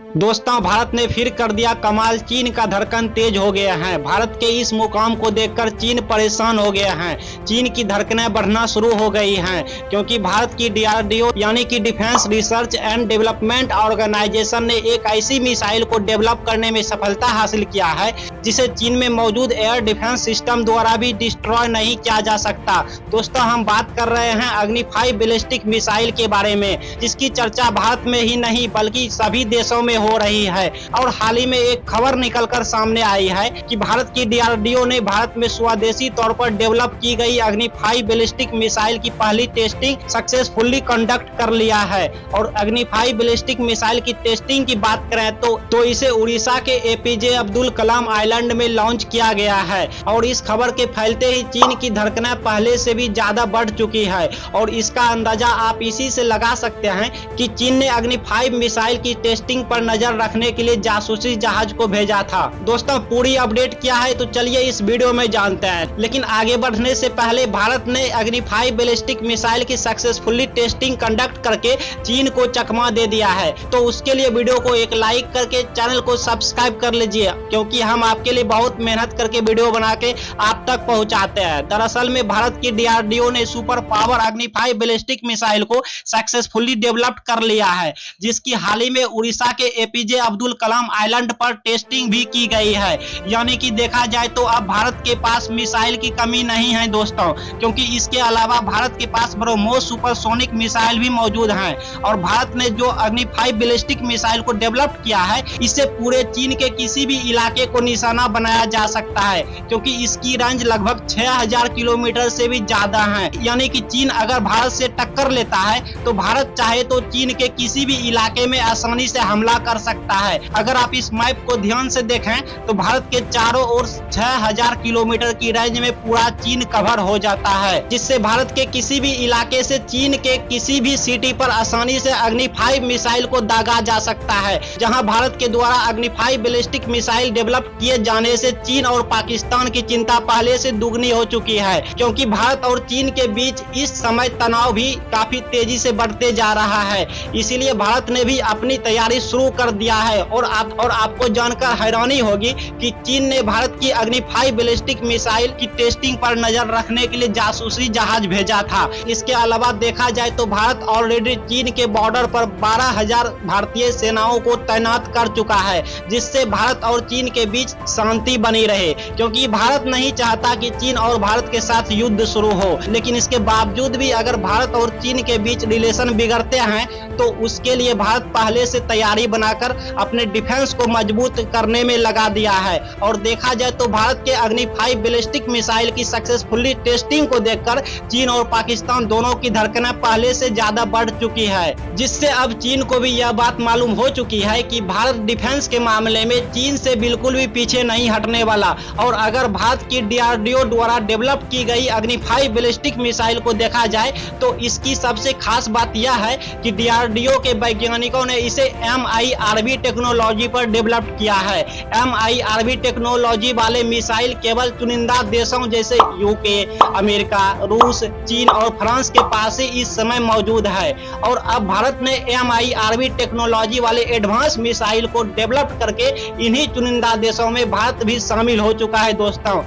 दोस्तों, भारत ने फिर कर दिया कमाल। चीन का धड़कन तेज हो गया है। भारत के इस मुकाम को देखकर चीन परेशान हो गया है। चीन की धड़कनें बढ़ना शुरू हो गई हैं, क्योंकि भारत की DRDO यानी कि defence research and development organisation ने एक ऐसी मिसाइल को डेवलप करने में सफलता हासिल किया है जिसे चीन में मौजूद एयर डिफेंस सिस्टम द्वारा भी डिस्ट्रॉय नहीं किया जा सकता। दोस्तों, हम बात कर रहे हैं अग्नि 5 बैलिस्टिक मिसाइल के बारे में, जिसकी चर्चा भारत में ही नहीं बल्कि सभी देशों में हो रही है। और हाल ही में एक खबर निकलकर सामने आई है कि भारत की DRDO ने भारत में स्वदेशी तौर पर डेवलप की गई अग्नि 5 बैलिस्टिक मिसाइल की पहली टेस्टिंग सक्सेसफुली कंडक्ट कर लिया है। और अग्नि 5 बैलिस्टिक मिसाइल की टेस्टिंग की बात करें तो इसे उड़ीसा के APJ अब्दुल कलाम आइलैंड में लॉन्च किया गया है। और इस खबर के फैलते ही चीन की धड़कनें पहले से भी ज्यादा बढ़ चुकी है। और इसका अंदाजा आप इसी से लगा सकते हैं कि चीन ने अग्नि 5 मिसाइल की टेस्टिंग पर नजर रखने के लिए जासूसी जहाज को भेजा था। दोस्तों, पूरी अपडेट क्या है तो चलिए इस वीडियो में जानते हैं। लेकिन आगे बढ़ने से पहले भारत ने अग्नि 5 बैलिस्टिक मिसाइल की सक्सेसफुली टेस्टिंग कंडक्ट करके चीन को चकमा दे दिया है। तो उसके लिए वीडियो को एक लाइक करके चैनल को सब्सक्राइब कर लीजिए, क्योंकि हम आपके लिए बहुत मेहनत करके वीडियो बना के आप तक पहुंचाते हैं। दरअसल में भारत की DRDO ने सुपर पावर अग्नि 5 बैलिस्टिक मिसाइल को सक्सेसफुली डेवलप कर लिया है, जिसकी हाल ही में उड़ीसा के APJ अब्दुल कलाम आइलैंड पर टेस्टिंग भी की गई है। यानी कि देखा जाए तो अब भारत के पास मिसाइल की कमी नहीं है दोस्तों, क्योंकि इसके अलावा भारत के पास ब्रह्मोस सुपरसोनिक मिसाइल भी मौजूद हैं। और भारत ने जो अग्नि 5 बैलिस्टिक मिसाइल को डेवलप किया है, इससे पूरे चीन के किसी भी इलाके को निशाना बनाया जा सकता है, क्योंकि इसकी रेंज लगभग 6000 किलोमीटर से भी ज्यादा है। यानी कि चीन अगर भारत से टक्कर लेता है तो भारत चाहे तो चीन के किसी भी इलाके में आसानी से हमला कर सकता है। अगर आप इस मैप को ध्यान से देखें तो भारत के चारों ओर 6000 किलोमीटर की रेंज में पूरा चीन कवर हो जाता है, जिससे भारत के किसी भी इलाके से चीन के किसी भी सिटी पर आसानी से अग्नि 5 मिसाइल को दागा जा सकता है। जहां भारत के द्वारा अग्नि 5 बैलिस्टिक मिसाइल डेवलप किए जाने से चीन और पाकिस्तान की चिंता पहले से दुगनी हो चुकी है, क्योंकि भारत और चीन के बीच इस समय तनाव भी काफी तेजी से बढ़ते जा रहा है। इसीलिए भारत ने भी अपनी तैयारी शुरू कर दिया है। और आपको जानकर हैरानी होगी कि चीन ने भारत की अग्नि 5 बैलिस्टिक मिसाइल की टेस्टिंग पर नजर रखने के लिए जासूसी जहाज भेजा था। इसके अलावा देखा जाए तो भारत ऑलरेडी चीन के बॉर्डर पर 12000 भारतीय सेनाओं को तैनात कर चुका है, जिससे भारत और चीन के बीच शांति बनी रहे, क्योंकि भारत नहीं चाहता कि चीन और भारत के साथ युद्ध शुरू हो। लेकिन इसके बावजूद भी अगर भारत और चीन के बीच रिलेशन बिगड़ते हैं तो उसके लिए भारत पहले से तैयारी बनाकर अपने डिफेंस को मजबूत करने में लगा दिया है। और देखा जाए तो भारत के अग्नि 5 बैलिस्टिक मिसाइल की सक्सेसफुली टेस्टिंग को देखकर चीन और पाकिस्तान दोनों की धड़कनें पहले से ज्यादा बढ़ चुकी है, जिससे अब चीन को भी यह बात मालूम हो चुकी है कि भारत डिफेंस के मामले में चीन से बिल्कुल भी पीछे नहीं हटने वाला। और अगर भारत की DRDO द्वारा डेवलप की गई अग्नि 5 बैलिस्टिक मिसाइल को देखा जाए तो इसकी सबसे खास बात यह है कि DRDO के वैज्ञानिकों ने इसे MIRV टेक्नोलॉजी पर डेवलप किया है। MIRV टेक्नोलॉजी वाले मिसाइल केवल चुनिंदा देशों जैसे UK, अमेरिका, रूस, चीन और फ्रांस के पास ही इस समय मौजूद है। और अब भारत ने MIRV टेक्नोलॉजी वाले एडवांस मिसाइल को डेवलप करके इन्हीं चुनिंदा देशों में भारत भी शामिल हो चुका है। दोस्तों,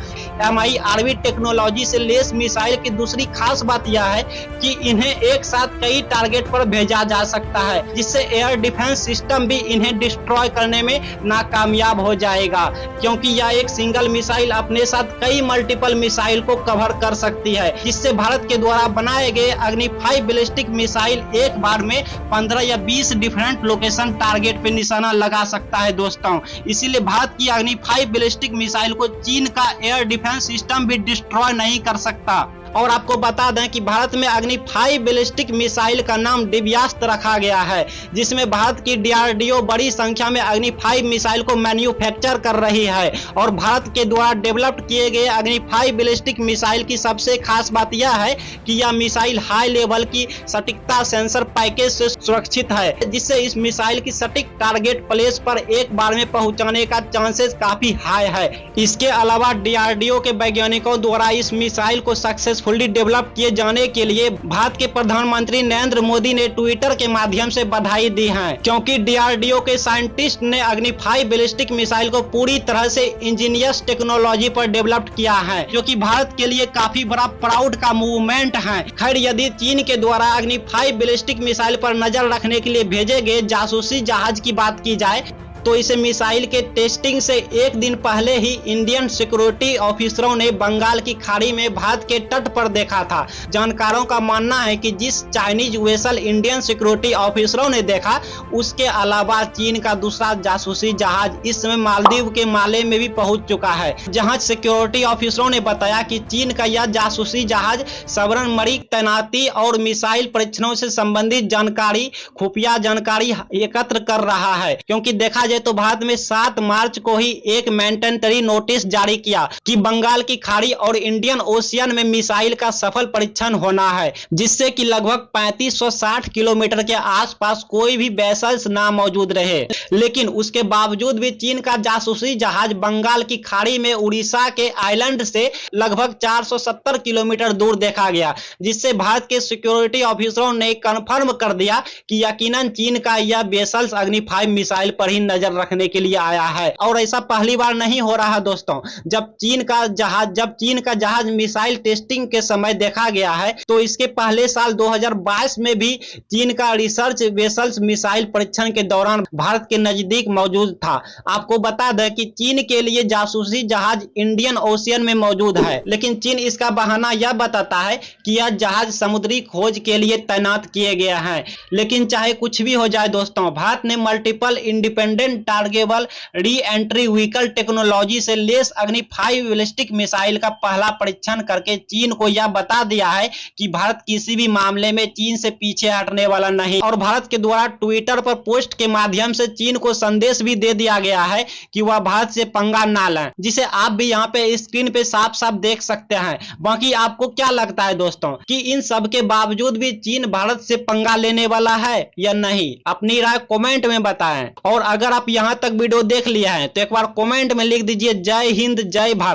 MIRV टेक्नोलॉजी से लेस मिसाइल की दूसरी खास बात यह है कि इन्हें एक साथ कई टारगेट पर भेजा जा सकता है, जिससे एयर डिफेंस सिस्टम भी इन्हें डिस्ट्रॉय करने में नाकामयाब हो जाएगा, क्योंकि यह एक सिंगल मिसाइल अपने साथ कई मल्टीपल मिसाइल को कवर कर सकती है, जिससे भारत के द्वारा बनाए गए अग्नि 5 बैलिस्टिक मिसाइल एक बार में 15 या 20 डिफरेंट लोकेशन टारगेट पे निशाना लगा सकता है। दोस्तों, इसीलिए भारत की अग्नि 5 बैलिस्टिक मिसाइल को चीन का एयर डिफेंस सिस्टम भी डिस्ट्रॉय नहीं कर सकता। और आपको बता दें कि भारत में अग्नि 5 बैलिस्टिक मिसाइल का नाम दिव्यास्त्र रखा गया है, जिसमें भारत की DRDO बड़ी संख्या में अग्नि 5 मिसाइल को मैन्युफैक्चर कर रही है। और भारत के द्वारा डेवलप किए गए अग्नि 5 बैलिस्टिक मिसाइल की सबसे खास बात यह है कि यह मिसाइल हाई लेवल की सटीकता सेंसर पैकेज से सुरक्षित है, जिससे इस मिसाइल की सटीक टारगेट प्लेस पर एक बार में पहुंचाने का चांसेस काफी हाई है। इसके अलावा DRDO के वैज्ञानिकों द्वारा इस मिसाइल को सक्सेसफुल सक्सेसफुली डेवलप किए जाने के लिए भारत के प्रधानमंत्री नरेंद्र मोदी ने ट्विटर के माध्यम से बधाई दी है, क्योंकि डीआरडीओ के साइंटिस्ट ने अग्नि 5 बैलिस्टिक मिसाइल को पूरी तरह से इंजीनियर्स टेक्नोलॉजी पर डेवलप किया है, जो कि भारत के लिए काफी बड़ा प्राउड का मूवमेंट है। खैर, यदि चीन के द्वारा अग्नि 5 बैलिस्टिक मिसाइल पर नजर रखने के लिए भेजे गए जासूसी जहाज की बात की जाए तो इस मिसाइल के टेस्टिंग से एक दिन पहले ही इंडियन सिक्योरिटी ऑफिसरों ने बंगाल की खाड़ी में भारत के तट पर देखा था। जानकारों का मानना है कि जिस चाइनीज वेसल इंडियन सिक्योरिटी ऑफिसरों ने देखा, उसके अलावा चीन का दूसरा जासूसी जहाज इस समय मालदीव के माले में भी पहुंच चुका है, जहां सिक्योरिटी ऑफिसरों ने बताया कि चीन का यह जासूसी जहाज सबमरीन तैनाती और मिसाइल परीक्षणों से संबंधित जानकारी, खुफिया जानकारी एकत्र कर रहा है। क्योंकि देखा तो भारत में 7 मार्च को ही एक मैंडेटरी नोटिस जारी किया कि बंगाल की खाड़ी और इंडियन ओशियन में मिसाइल का सफल परीक्षण होना है, जिससे कि लगभग 3560 किलोमीटर के आसपास कोई भी वेसल्स ना मौजूद रहे। लेकिन उसके बावजूद भी चीन का जासूसी जहाज बंगाल की खाड़ी में उड़ीसा के आइलैंड से लगभग 470 किलोमीटर दूर देखा गया, जिससे भारत के सिक्योरिटी ऑफिसरों ने कंफर्म कर दिया कि यकीनन चीन का यह वेसल्स अग्नि 5 मिसाइल पर ही नजर रखने के लिए आया है। और ऐसा पहली बार नहीं हो रहा दोस्तों। जब चीन का जहाज मिसाइल टेस्टिंग के समय देखा गया है, तो इसके पहले साल 2022 में भी चीन का रिसर्च वेसल्स मिसाइल परीक्षण के दौरान भारत के नजदीक मौजूद था। आपको बता दें कि चीन के लिए जासूसी जहाज इंडियन ओशियन में मौजूद है, लेकिन चीन इसका बहाना यह बताता है कि यह जहाज समुद्री खोज के लिए तैनात किए गए हैं। लेकिन चाहे कुछ भी हो जाए दोस्तों, भारत ने multiple independent targetable re entry vehicle technology से लेस अग्नि 5 बैलिस्टिक मिसाइल का पहला परीक्षण करके चीन को यह बता दिया है कि भारत किसी भी मामले में चीन से पीछे हटने वाला नहीं। और भारत के द्वारा ट्विटर पर पोस्ट के माध्यम से चीन को संदेश भी दे दिया गया है कि वह भारत से पंगा ना लें, जिसे आप भी यहाँ पे स्क्रीन पे साफ साफ देख सकते हैं। बाकी आपको क्या लगता है दोस्तों कि इन सब के बावजूद भी चीन भारत से पंगा लेने वाला है या नहीं? अपनी राय कमेंट में बताएं। और अगर आप यहां तक वीडियो देख लिया है तो एक बार कमेंट में लिख दीजिए जय हिंद जय भारत।